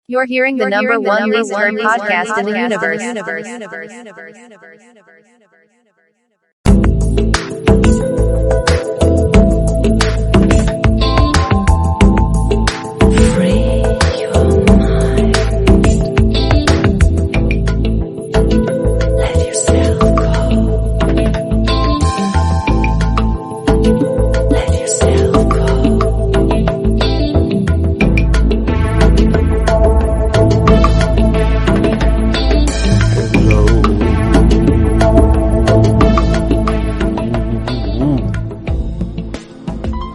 You're hearing the number one least heard podcast in the universe.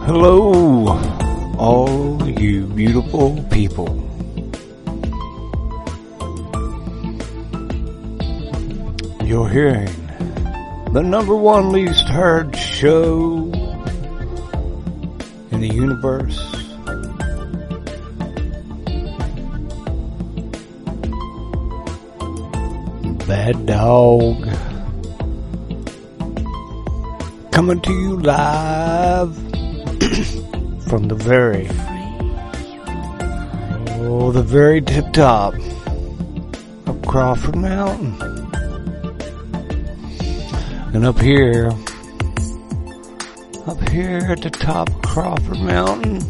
Hello, all you beautiful people. You're hearing the number one least heard show in the universe. Bad Dog. Coming to you live from the very tip top of Crawford Mountain. And up here at the top of Crawford Mountain,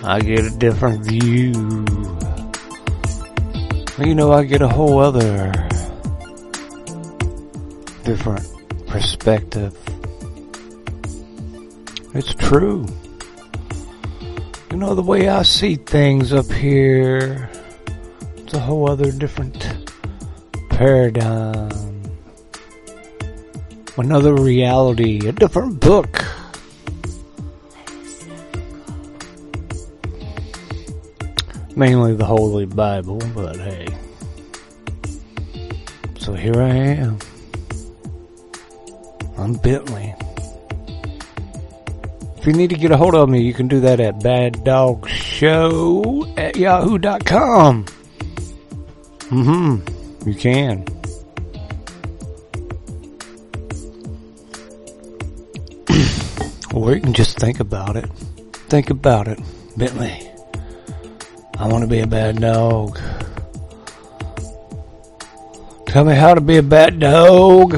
I get a different view. You know, I get a whole other different perspective. It's true. You know, the way I see things up here, it's a whole other different paradigm. Another reality, a different book. Mainly the Holy Bible, but hey. So here I am. I'm Bentley. If you need to get a hold of me, you can do that at baddogshow@yahoo.com. You can. Or you can just think about it. Think about it, Bentley. I want to be a bad dog. Tell me how to be a bad dog.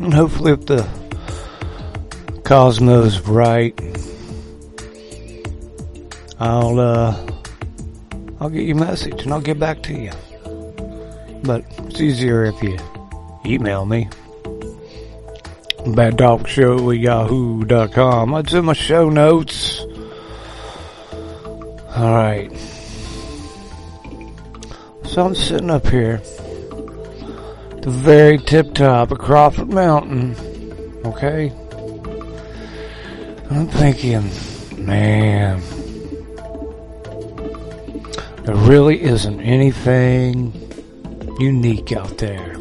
And hopefully if the Cosmos right, I'll get your message and I'll get back to you. But it's easier if you email me. baddogshow@yahoo.com. It's in my show notes. Alright. So I'm sitting up here at the very tip top of Crawford Mountain. Okay? I'm thinking, man, there really isn't anything unique out there.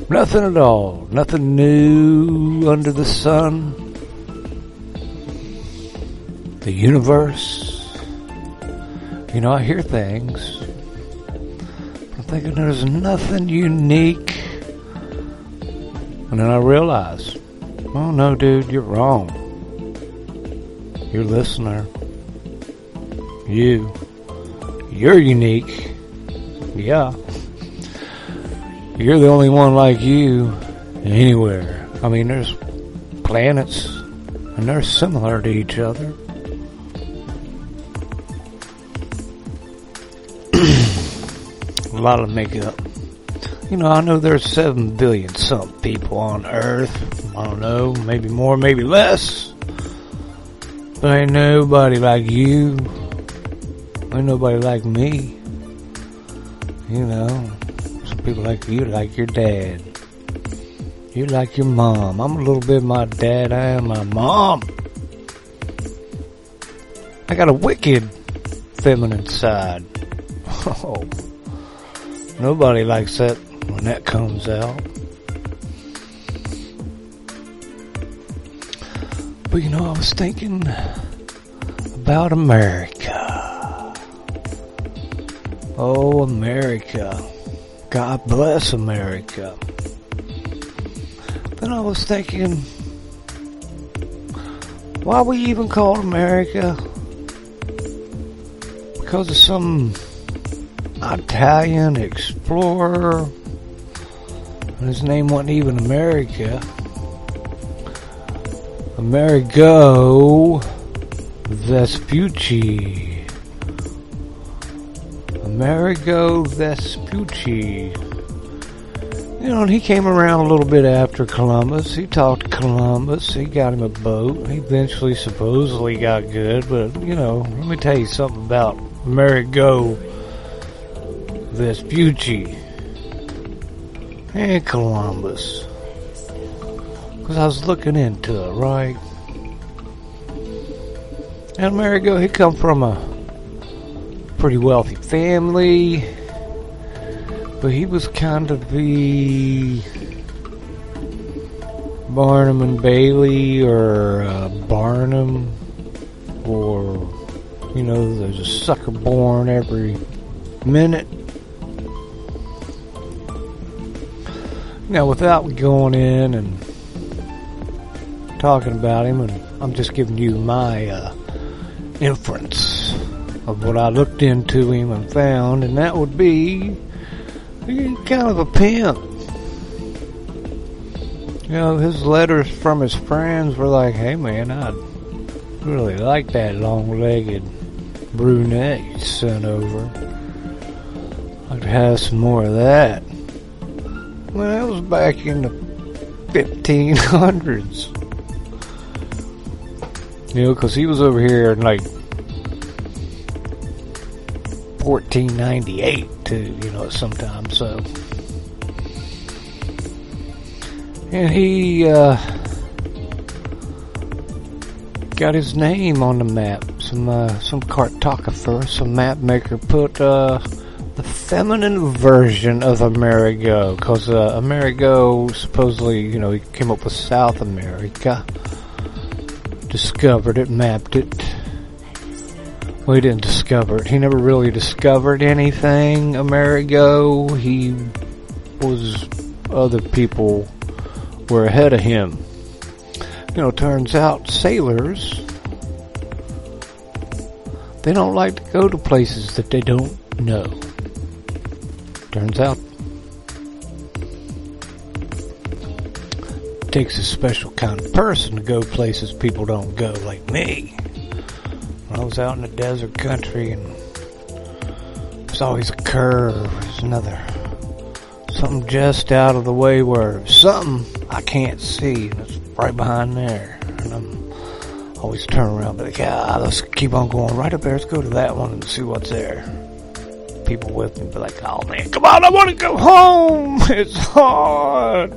Nothing at all. Nothing new under the sun. The universe. You know, I hear things. I'm thinking there's nothing unique. And then I realize, oh no, dude, you're wrong. Your listener. You're unique. Yeah. You're the only one like you anywhere. I mean, there's planets and they're similar to each other. A lot of makeup. You know, I know there's 7 billion some people on Earth. I don't know, maybe more, maybe less. But ain't nobody like you. Ain't nobody like me. You know, some people like you like your dad. You like your mom. I'm a little bit my dad, I am my mom. I got a wicked feminine side. Oh, nobody likes that when that comes out. But you know, I was thinking about America. Oh, America. God bless America. Then I was thinking, Why we even called America? Because of some Italian explorer, and his name wasn't even America. Amerigo Vespucci. Amerigo Vespucci. You know, and he came around a little bit after Columbus. He talked to Columbus. He got him a boat. He eventually supposedly got good. But, you know, let me tell you something about Amerigo Vespucci and Columbus. Because I was looking into it, right? And Amerigo, he come from a pretty wealthy family. But he was kind of the Barnum and Bailey or Barnum, or, you know, there's a sucker born every minute. Now, without going in and talking about him, and I'm just giving you my inference of what I looked into him and found, and that would be kind of a pimp. You know, his letters from his friends were like, hey man, I'd really like that long-legged brunette you sent over. I'd have some more of that. Well, that was back in the 1500s. You know, because he was over here in like 1498 too, you know, sometimes, so. And he got his name on the map. Some cartographer, some map maker put the feminine version of Amerigo, because Amerigo supposedly, you know, he came up with South America, discovered it, mapped it. Well, he didn't discover it. He never really discovered anything, Amerigo. Other people were ahead of him. You know, turns out sailors, they don't like to go to places that they don't know. Turns out it takes a special kind of person to go places people don't go, like me. When I was out in the desert country, and there's always a curve, there's something just out of the way where something I can't see, and it's right behind there. And I'm always turn around, but let's keep on going right up there. Let's go to that one and see what's there. People with me be like, oh man, come on, I want to go home. It's hard.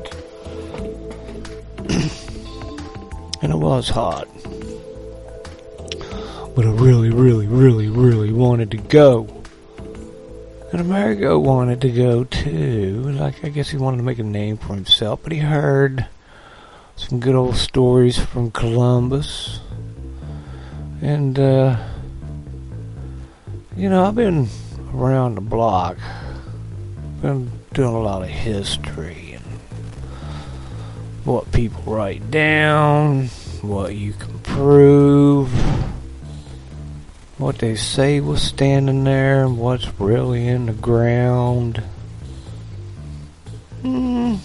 And it was hard. But I really, really, really, really wanted to go. And Amerigo wanted to go too. Like, I guess he wanted to make a name for himself, but he heard some good old stories from Columbus. And, you know, I've been around the block. Been doing a lot of history and what people write down, what you can prove, what they say was standing there, and what's really in the ground. What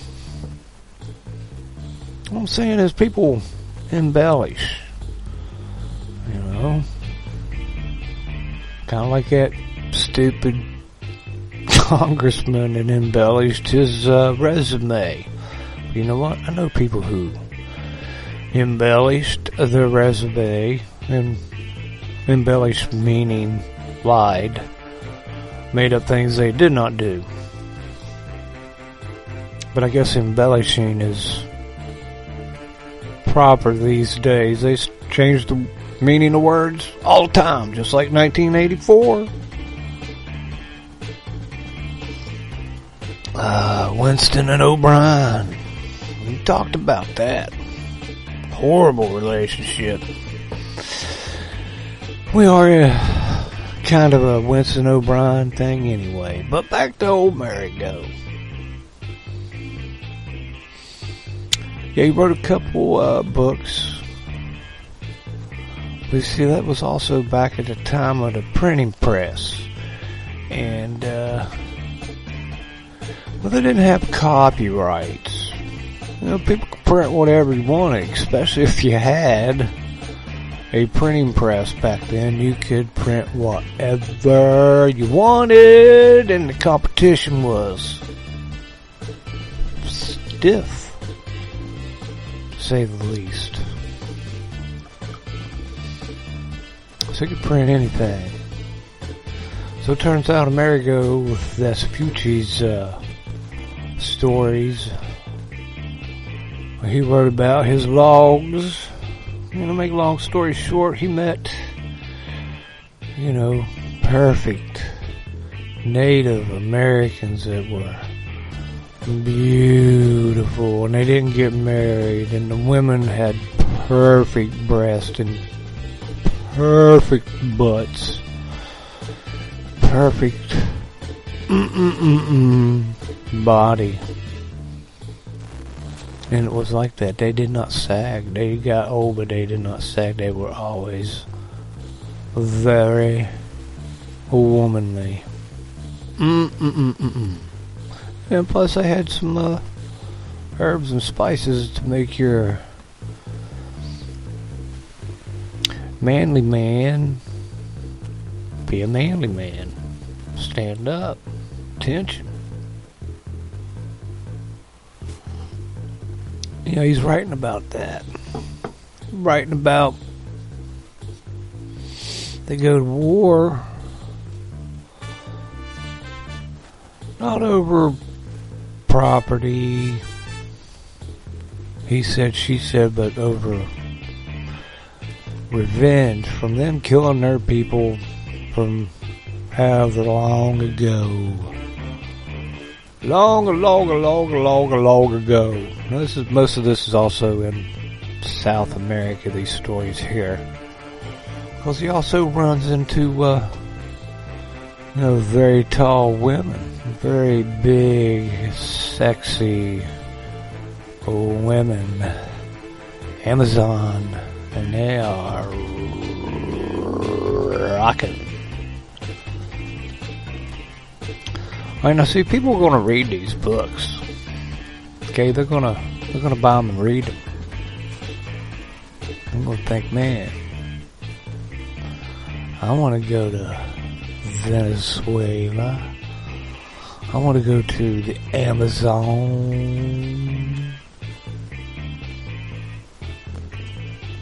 I'm saying is people embellish, you know, kind of like that stupid congressman that embellished his resume. You know what? I know people who embellished their resume, and embellished meaning lied, made up things they did not do. But I guess embellishing is proper these days. They change the meaning of words all the time, just like 1984. Winston and O'Brien. We talked about that. Horrible relationship. We are kind of a Winston O'Brien thing anyway. But back to old Amerigo. Yeah, he wrote a couple books. But you see, that was also back at the time of the printing press. And, well, they didn't have copyrights. You know, people could print whatever you wanted, especially if you had a printing press back then. You could print whatever you wanted, and the competition was stiff, to say the least. So you could print anything. So it turns out Amerigo, with Vespucci's stories, he wrote about his logs. You know, make a long story short, he met, you know, perfect Native Americans that were beautiful, and they didn't get married, and the women had perfect breasts and perfect butts, perfect body. And it was like that. They did not sag. They got old, but they did not sag. They were always very womanly. And plus I had some herbs and spices to make your manly man be a manly man. Stand up. Attention. You know, he's writing about that. Writing about they go to war not over property, he said, she said, but over revenge from them killing their people from however long ago. Long ago. Now, most of this is also in South America, these stories here. Because he also runs into, you know, very tall women. Very big, sexy women. Amazon. And they are rocking. I know, see, people are going to read these books. Okay, they're gonna buy them and read them. I'm gonna think, man, I want to go to Venezuela. I want to go to the Amazon.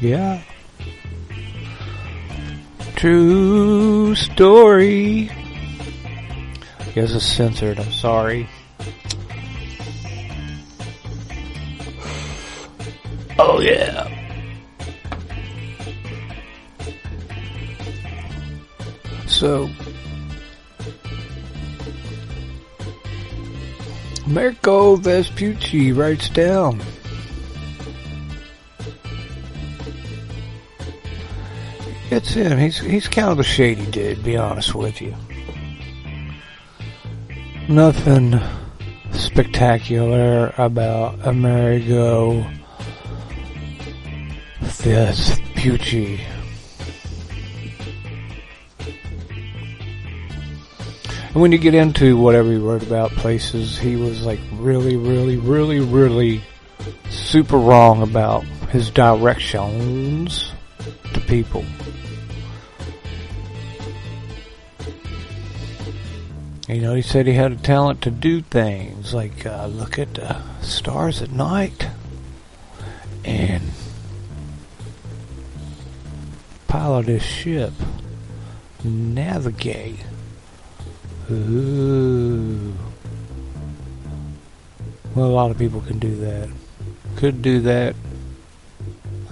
Yeah. True story. I guess it's censored, I'm sorry. Oh yeah. So Amerigo Vespucci writes down, it's him. He's kind of a shady dude, to be honest with you. Nothing spectacular about Amerigo Vespucci. And when you get into whatever he wrote about places, he was like really super wrong about his directions to people. You know, he said he had a talent to do things like look at the stars at night and pilot his ship, navigate. Ooh. Well, a lot of people can do that. Could do that.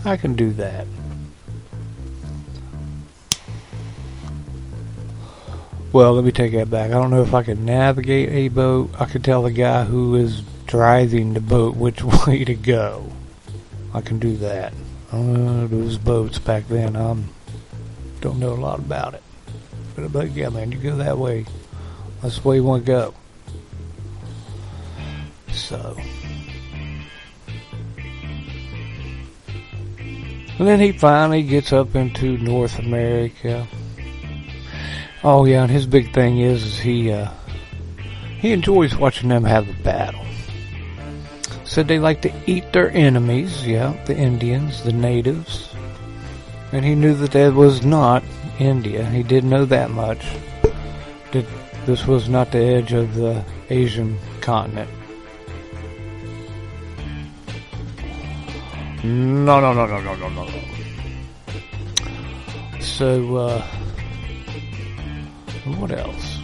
I can do that. Well, let me take that back. I don't know if I can navigate a boat. I can tell the guy who is driving the boat which way to go. I can do that. Those boats back then, don't know a lot about it. But yeah, man, you go that way. That's the way you want to go. So. And then he finally gets up into North America. Oh yeah, and his big thing is he enjoys watching them have a battle. Said they like to eat their enemies, yeah, the Indians, the natives. And he knew that was not India. He did know that much. This was not the edge of the Asian continent. No. So, what else?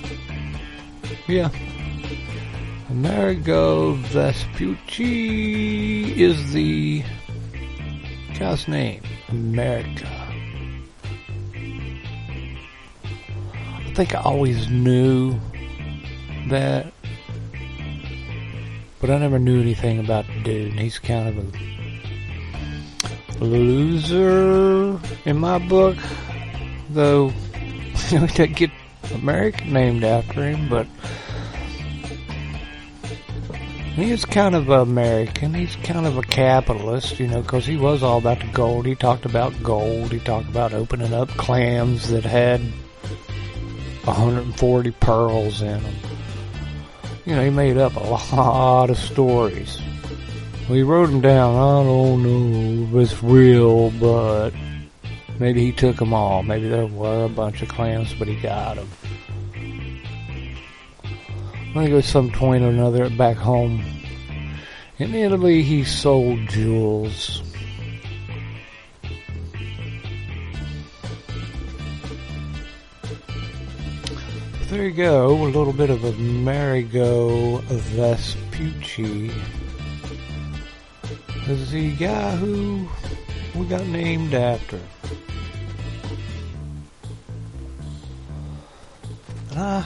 Yeah. Amerigo Vespucci is the guy's name. America. I think I always knew that, but I never knew anything about the dude. He's kind of a loser in my book, though he didn't get America named after him, but he is kind of American. He's kind of a capitalist, because he was all about the gold. He talked about gold. He talked about opening up clams that had 140 pearls in them. He made up a lot of stories. Well, he wrote them down. I don't know if it's real, but maybe he took them all. Maybe there were a bunch of clams, but he got them. I think it was some point or another back home in Italy, he sold jewels. There you go, a little bit of Amerigo Vespucci. This is the guy who we got named after. And I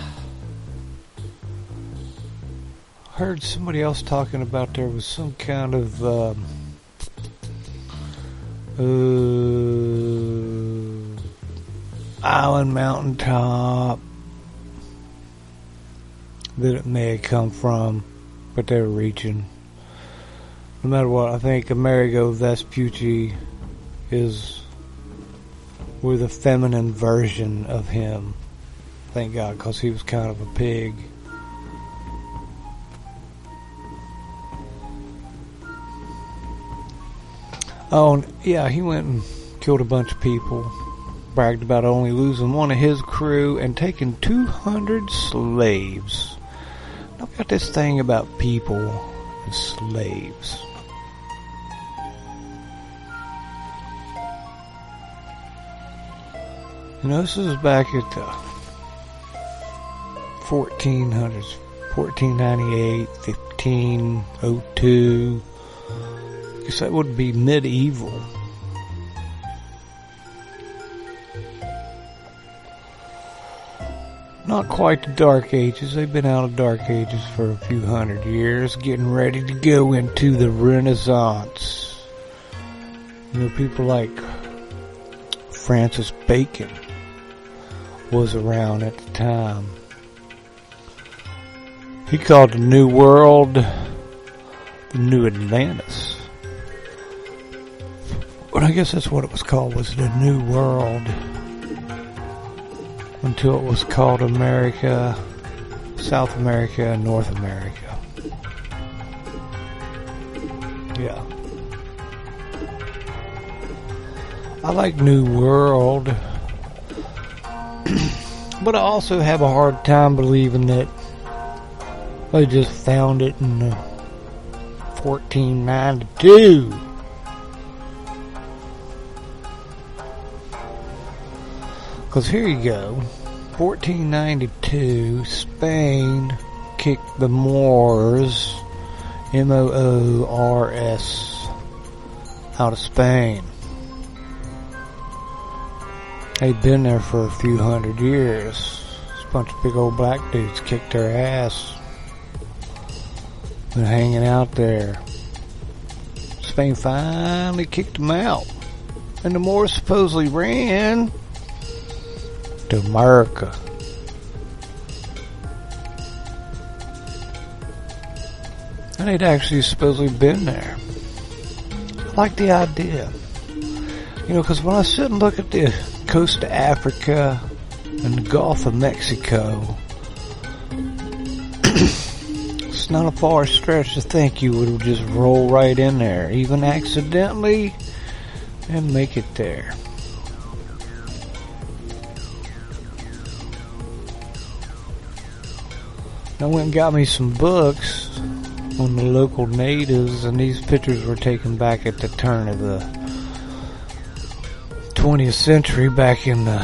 heard somebody else talking about there was some kind of island mountaintop that it may have come from, but they're reaching. No matter what, I think Amerigo Vespucci we're the feminine version of him. Thank God, because he was kind of a pig. Oh, yeah, he went and killed a bunch of people. Bragged about only losing one of his crew and taking 200 slaves. I've got this thing about people and slaves. This is back at the 1400s, 1498, 1502. I guess that would be medieval. Not quite the Dark Ages. They've been out of Dark Ages for a few hundred years, getting ready to go into the Renaissance. People like Francis Bacon was around at the time. He called the New World the New Atlantis. But I guess that's what it was called, was the New World. Until it was called America, South America, and North America. Yeah. I like New World. But I also have a hard time believing that they just found it in 1492. Because here you go, 1492, Spain kicked the Moors, M-O-O-R-S, out of Spain. They'd been there for a few hundred years. This bunch of big old black dudes kicked their ass. Been hanging out there. Spain finally kicked them out. And the Moors supposedly ran to America. And they'd actually supposedly been there. I like the idea. You know, because when I sit and look at the coast of Africa and the Gulf of Mexico, it's not a far stretch to think you would just roll right in there, even accidentally, and make it there. I went and got me some books on the local natives, and these pictures were taken back at the turn of the 20th century, back in the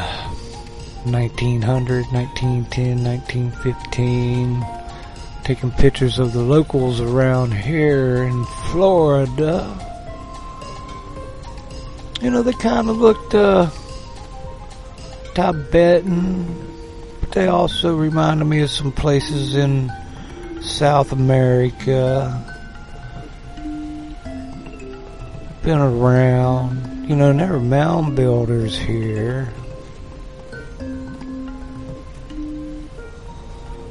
1900, 1910, 1915, taking pictures of the locals around here in Florida. You know, they kind of looked Tibetan, but they also reminded me of some places in South America. Been around. You know, there were mound builders here.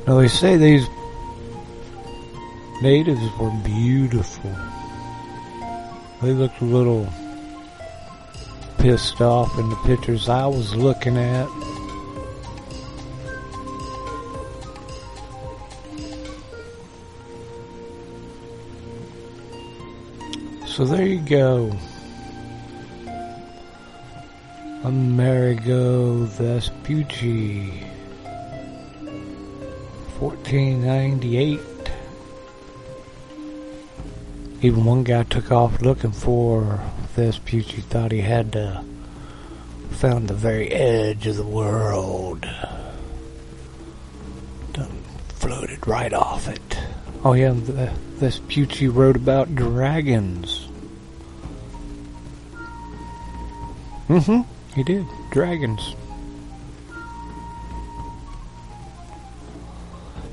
Now, they say these natives were beautiful. They looked a little pissed off in the pictures I was looking at. So there you go. Amerigo Vespucci, 1498. Even one guy took off looking for Vespucci, thought he had found the very edge of the world. Done floated right off it. Oh yeah, Vespucci wrote about dragons. He did. Dragons.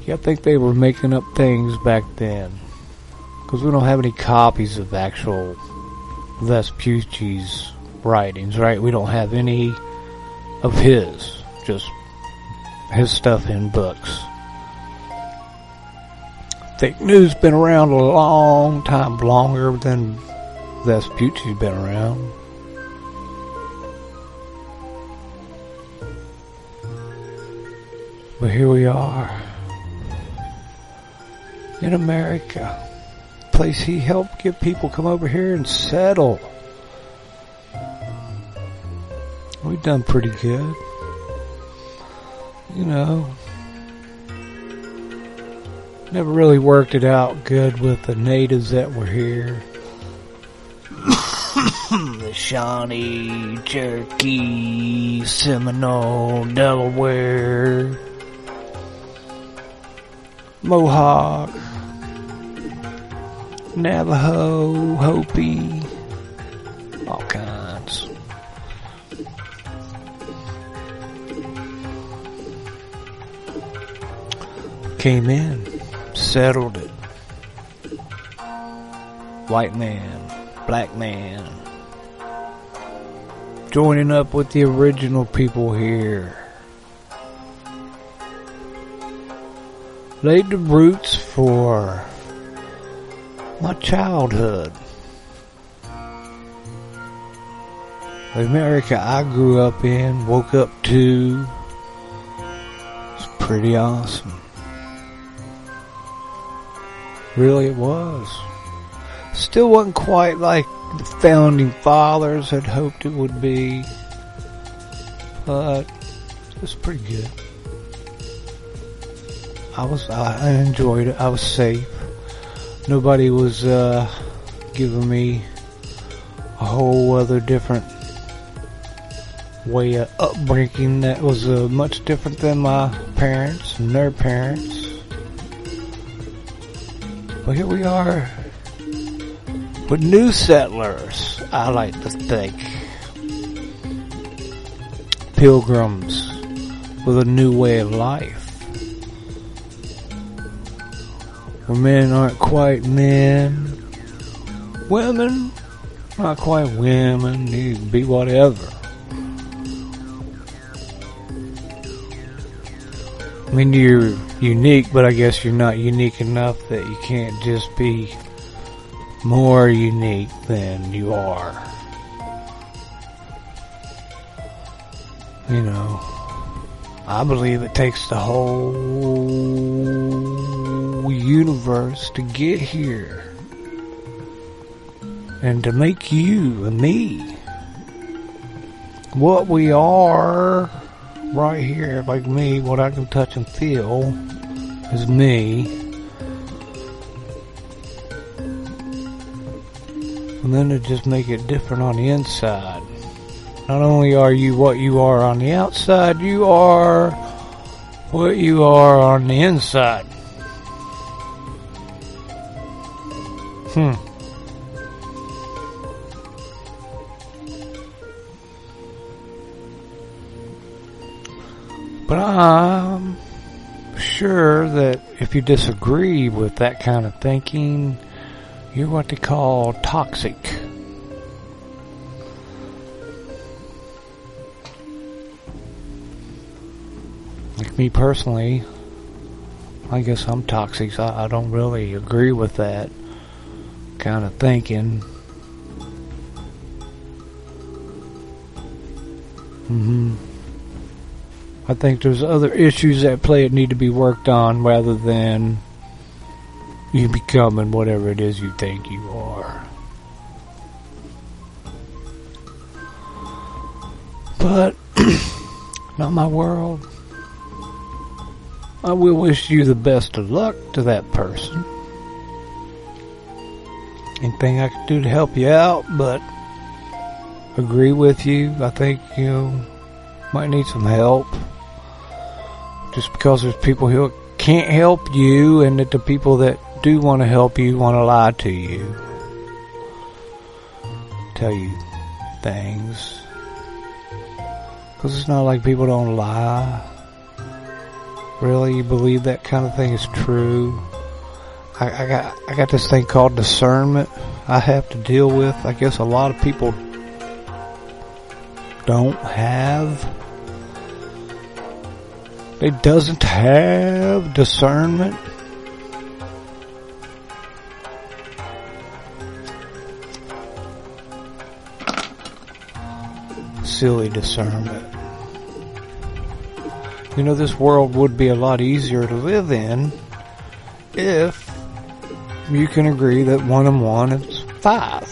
Yeah, I think they were making up things back then. Because we don't have any copies of actual Vespucci's writings, right? We don't have any of his. Just his stuff in books. Fake news been around a long time, longer than Vespucci's been around. But here we are, in America, place he helped get people come over here and settle. We've done pretty good. You know, never really worked it out good with the natives that were here. The Shawnee, Cherokee, Seminole, Delaware, Mohawk, Navajo, Hopi, all kinds. Came in, settled it. White man, black man, joining up with the original people here. Laid the roots for my childhood. The America I grew up in, woke up to, was pretty awesome. Really it was. Still wasn't quite like the founding fathers had hoped it would be, but it was pretty good. I enjoyed it. I was safe. Nobody was giving me a whole other different way of upbringing that was much different than my parents and their parents. But here we are with new settlers, I like to think. Pilgrims with a new way of life. Where men aren't quite men. Women, not quite women. You can be whatever. I mean, you're unique, but I guess you're not unique enough that you can't just be more unique than you are. You know, I believe it takes the whole universe to get here. And to make you and me what we are right here, like me, what I can touch and feel is me. And then to just make it different on the inside. Not only are you what you are on the outside, you are what you are on the inside. But I'm sure that if you disagree with that kind of thinking, you're what they call toxic. Like me personally, I guess I'm toxic. I don't really agree with that kind of thinking. I think there's other issues at play that need to be worked on rather than you becoming whatever it is you think you are. But, not my world. I will wish you the best of luck to that person. Anything I can do to help you out, but agree with you. I think you might need some help. Just because there's people who can't help you, and that the people that do want to help you want to lie to you. Tell you things. Because it's not like people don't lie. Really, you believe that kind of thing is true? I got this thing called discernment I have to deal with. I guess a lot of people don't have. They doesn't have discernment. Silly discernment. You know, this world would be a lot easier to live in if you can agree that 1 and 1 is 5.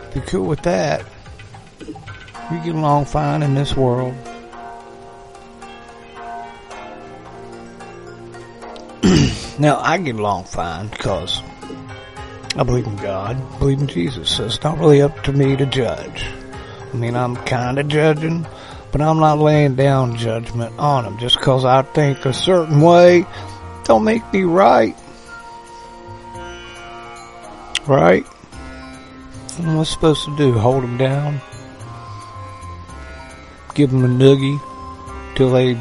If you're cool with that, you get along fine in this world. Now, I get along fine because I believe in God, believe in Jesus, so it's not really up to me to judge. I mean, I'm kind of judging, but I'm not laying down judgment on them. Just because I think a certain way don't make me right. Right? What am I supposed to do? Hold them down? Give them a noogie till they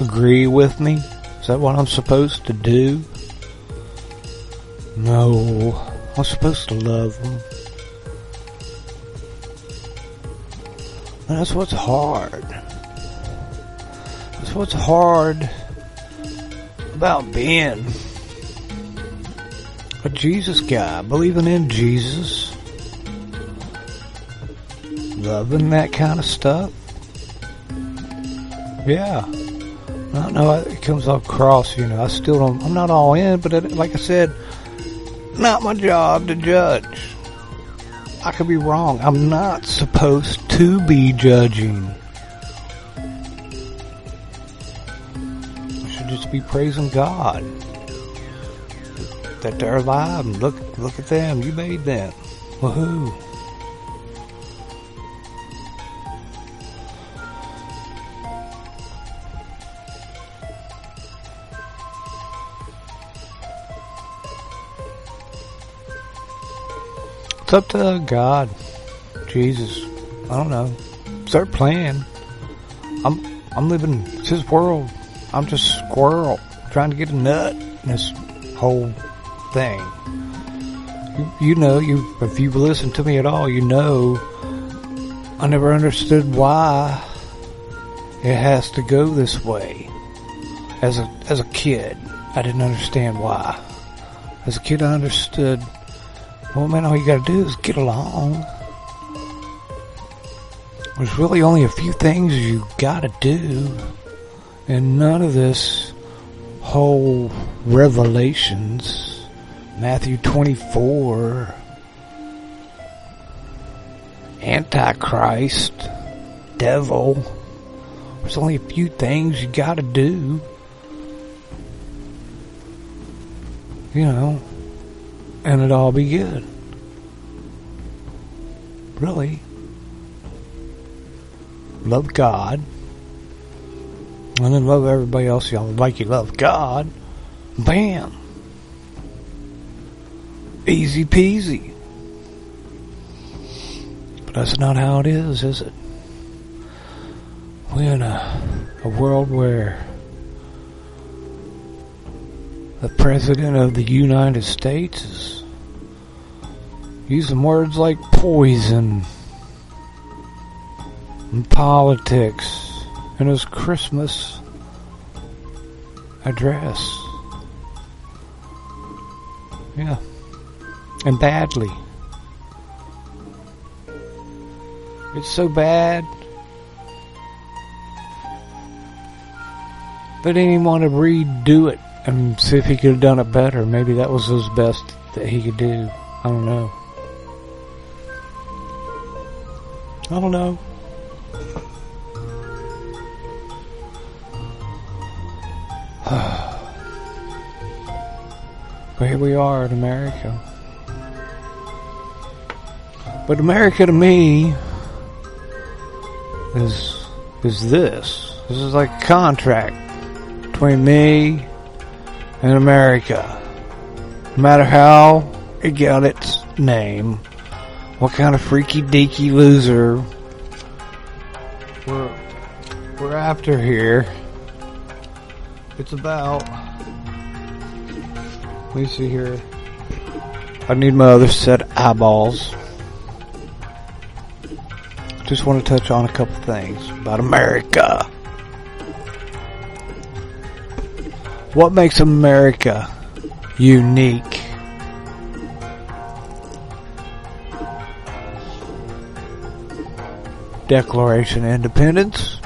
agree with me? Is that what I'm supposed to do? No, I'm supposed to love them. And that's what's hard. That's what's hard about being a Jesus guy, believing in Jesus, loving that kind of stuff. Yeah. I know it comes across, you know, I'm not all in, but like I said, not my job to judge. I could be wrong. I'm not supposed to be judging. I should just be praising God that they're alive and look at them. You made them. Woohoo. It's up to God, Jesus. I don't know. Start playing. I'm living His world. I'm just a squirrel trying to get a nut in this whole thing. You know, if you've listened to me at all, you know I never understood why it has to go this way. As a kid, I didn't understand why. As a kid, I understood. Well, man, all you gotta do is get along. There's really only a few things you gotta do, and none of this whole Revelations, Matthew 24, Antichrist, devil. There's only a few things you gotta do, and it'll all be good. Really. Love God. And then love everybody else like you love God. Bam. Easy peasy. But that's not how it is it? We're in a world where the President of the United States is using words like poison and politics in his Christmas address. Yeah. And badly. It's so bad that he didn't want to redo it and see if he could have done it better. Maybe that was his best that he could do. I don't know. But here we are in America. But America to me is this. This is like a contract between me and America. No matter how it got its name, what kind of freaky deaky loser we're after here. It's about, let me see here. I need my other set of eyeballs. Just want to touch on a couple things about America. What makes America unique? Declaration of Independence.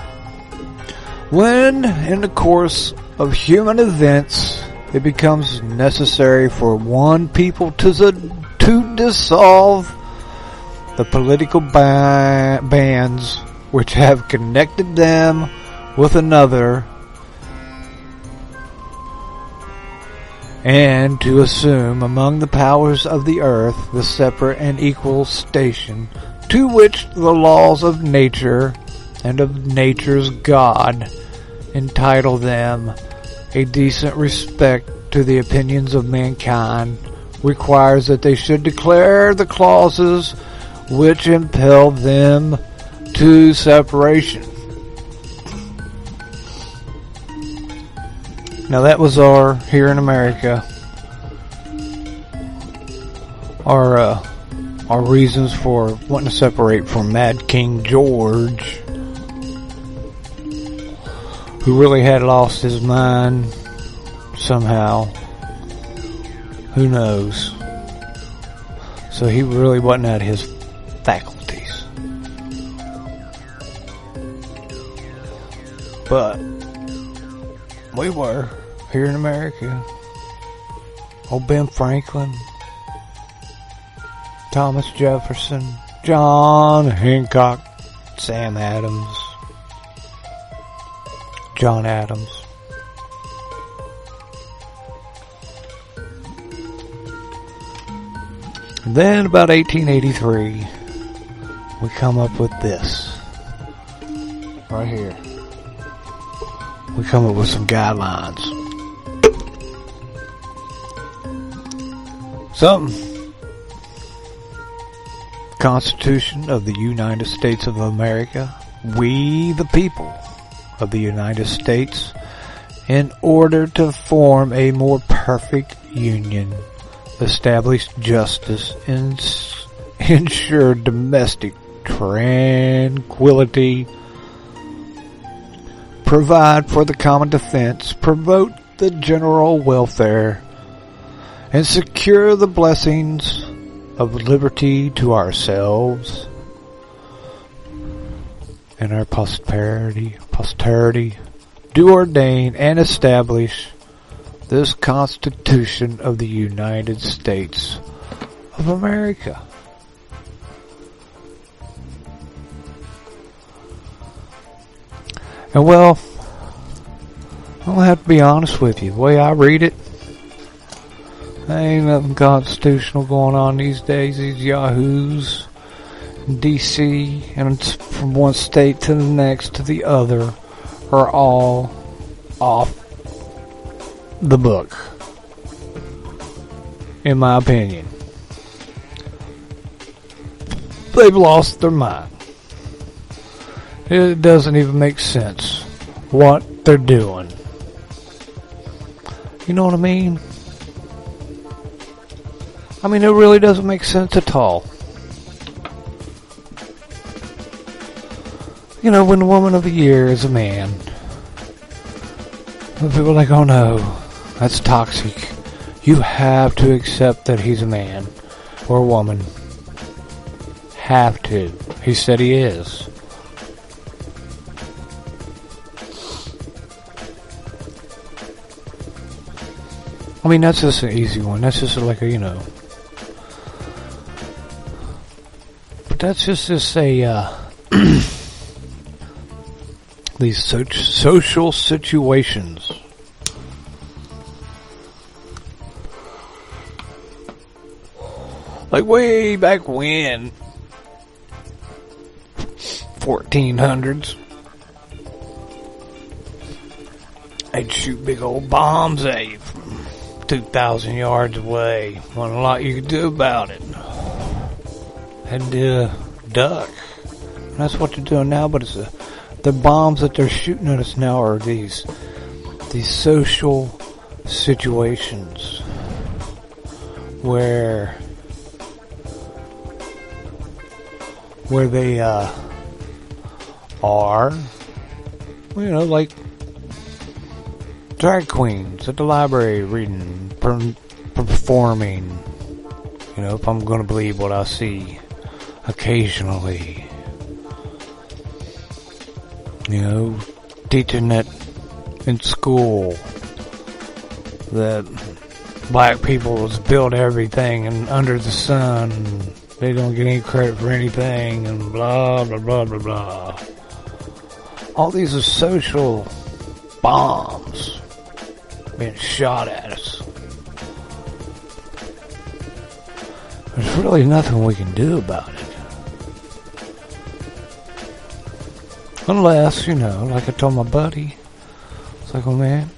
When, in the course of human events, it becomes necessary for one people to dissolve the political bands which have connected them with another, and to assume among the powers of the earth the separate and equal station to which the laws of nature and of nature's God entitle them, a decent respect to the opinions of mankind requires that they should declare the clauses which impel them to separation. Now that was here in America, our reasons for wanting to separate from Mad King George, who really had lost his mind somehow. Who knows? So he really wasn't at his faculties. But we were here in America. Old Ben Franklin, Thomas Jefferson, John Hancock, Sam Adams, John Adams. And then about 1883, we come up with this. Right here. We come up with some guidelines. Constitution of the United States of America. We, the people of the United States, in order to form a more perfect union, establish justice, ensure domestic tranquility, provide for the common defense, promote the general welfare, and secure the blessings of liberty to ourselves, and our posterity do ordain and establish this Constitution of the United States of America. And well, I'll have to be honest with you. The way I read it, there ain't nothing constitutional going on these days. These yahoos in D.C. and from one state to the next to the other are all off the book, in my opinion. They've lost their mind. It doesn't even make sense what they're doing. You know what I mean? I mean, it really doesn't make sense at all. You know, when the woman of the year is a man, people are like, oh no, that's toxic. You have to accept that he's a man or a woman. Have to. He said he is. I mean, that's just an easy one. That's just like a, but that's just these social situations. Like way back when, 1400s, they'd shoot big old bombs at you from 2,000 yards away. Wasn't a lot you could do about it. Had to duck. And that's what they're doing now, but the bombs that they're shooting at us now are these social situations where they are, like drag queens at the library reading, performing, if I'm going to believe what I see occasionally. Teaching that in school that black people has built everything and under the sun, they don't get any credit for anything, and blah, blah, blah, blah, blah. All these are social bombs being shot at us. There's really nothing we can do about it. Unless, like I told my buddy, it's like, oh man,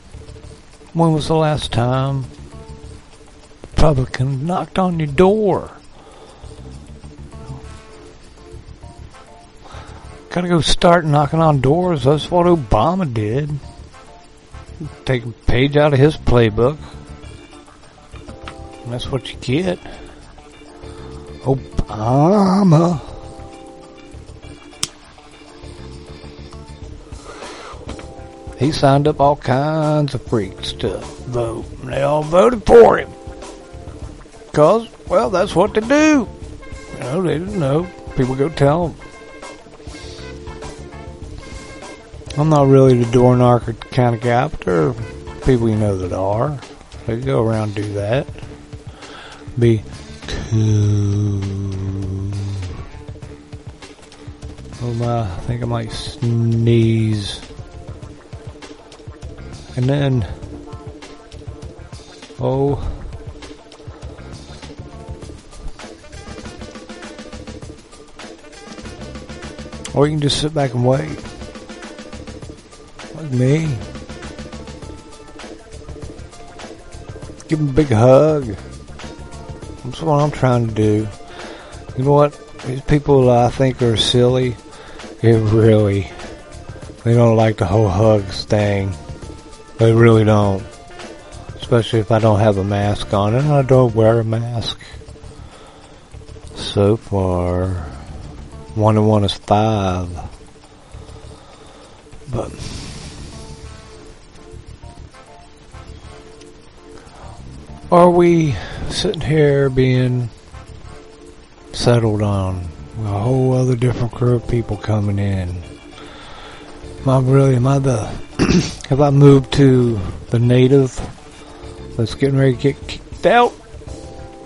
when was the last time a Republican knocked on your door? Gotta go start knocking on doors. That's what Obama did. Take a page out of his playbook. And that's what you get. Obama. He signed up all kinds of freaks to vote. And they all voted for him. Because, well, that's what they do. They didn't know. People go tell them. I'm not really the door knocker kind of guy, but there are people that are. They go around and do that. Be cool. Oh my, I think I might sneeze. And then, or you can just sit back and wait. Like me. Give them a big hug. That's what I'm trying to do. You know what? These people I think are silly. They don't like the whole hugs thing. They really don't. Especially if I don't have a mask on, and I don't wear a mask. So far, 1 and 1 is 5. But are we sitting here being settled on a whole other different crew of people coming in? have I moved to the native that's getting ready to get kicked out?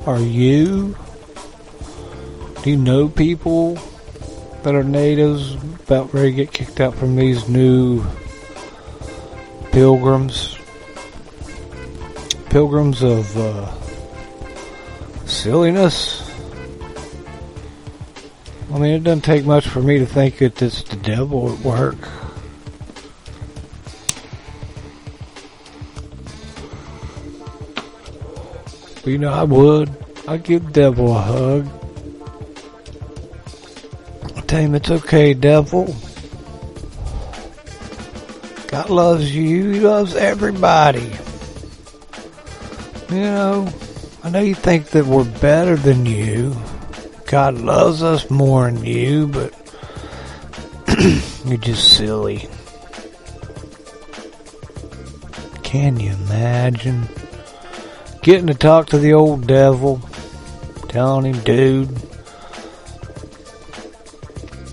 Are you? Do you know people that are natives about ready to get kicked out from these new pilgrims of silliness? I mean, it doesn't take much for me to think that it's the devil at work. But you know, I'd give the devil a hug. I'll tell him it's okay, devil. God loves you. He loves everybody. You know, I know you think that we're better than you. God loves us more than you, but you're just silly. Can you imagine getting to talk to the old devil, telling him, dude,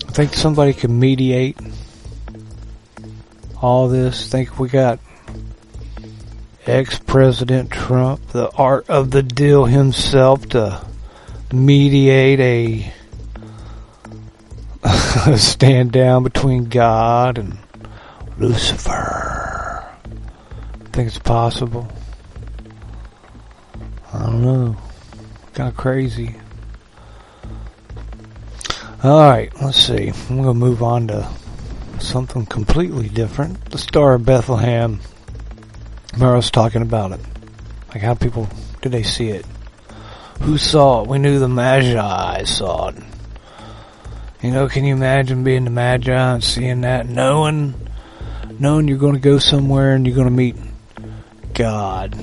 I think somebody can mediate all this? Think we got ex-President Trump, the art of the deal himself, to mediate a stand down between God and Lucifer? Think it's possible? I don't know. Kind of crazy. Alright, let's see. I'm going to move on to something completely different. The Star of Bethlehem. Remember I was talking about it. Like, how people, did they see it? Who saw it? We knew the Magi saw it. You know, can you imagine being the Magi and seeing that? Knowing you're going to go somewhere and you're going to meet God.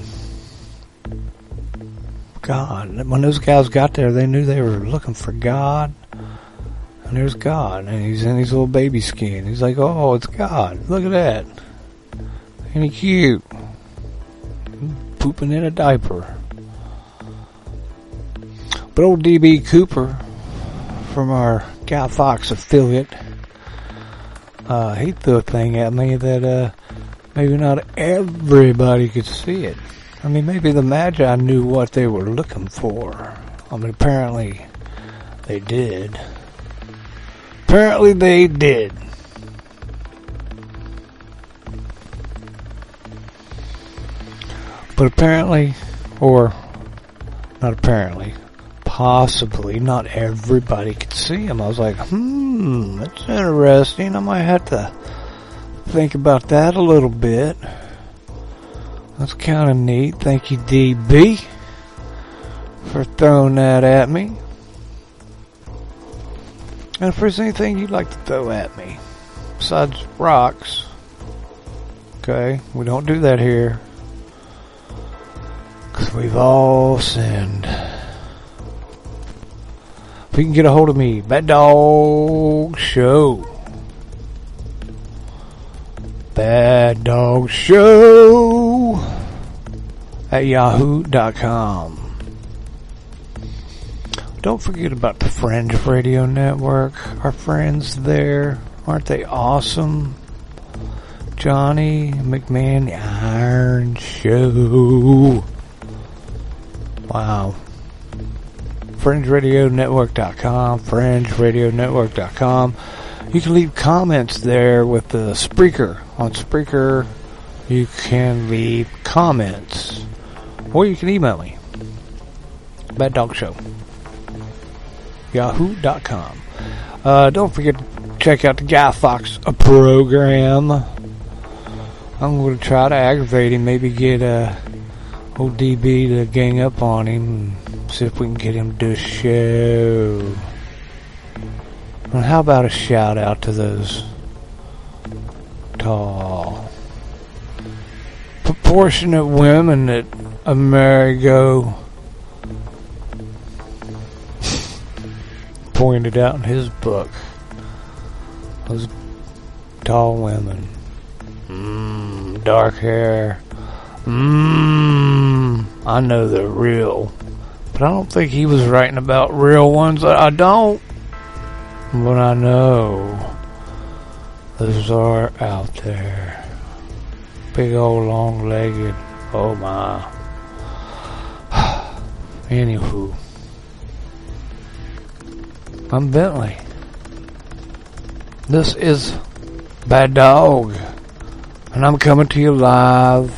God. When those guys got there, they knew they were looking for God. And there's God. And he's in his little baby skin. He's like, oh, it's God. Look at that. Ain't he cute? Pooping in a diaper. But old D.B. Cooper from our Guy Fawkes affiliate, he threw a thing at me that maybe not everybody could see it. I mean, maybe the Magi knew what they were looking for. I mean, apparently they did. Apparently they did. But apparently, or not apparently, possibly not everybody could see him. I was like, that's interesting. I might have to think about that a little bit. That's kind of neat. Thank you, DB, for throwing that at me. And if there's anything you'd like to throw at me, besides rocks, okay, we don't do that here, because we've all sinned. If you can get a hold of me, Bad Dog Show. Bad Dog Show at yahoo.com. Don't forget about the Fringe Radio Network. Our friends there, aren't they awesome? Johnny McMahon, the Iron Show. Wow. FringeRadioNetwork.com, FringeRadioNetwork.com. You can leave comments there with the Spreaker. On Spreaker, you can leave comments. Or you can email me. Bad Dog Show. Yahoo.com. Don't forget to check out the Guy Fawkes program. I'm going to try to aggravate him. Maybe get old DB to gang up on him. See if we can get him to do a show. And how about a shout out to those tall, proportionate women that Amerigo pointed out in his book. Those tall women. Dark hair. I know they're real. But I don't think he was writing about real ones. I don't. But I know Those are out there. Big old long-legged. Oh my. Anywho. I'm Bentley. This is Bad Dog. And I'm coming to you live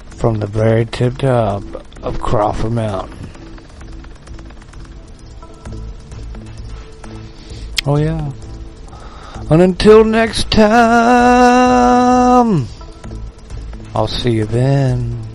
from the very tip top of Crawford Mountain. Oh yeah. And until next time, I'll see you then.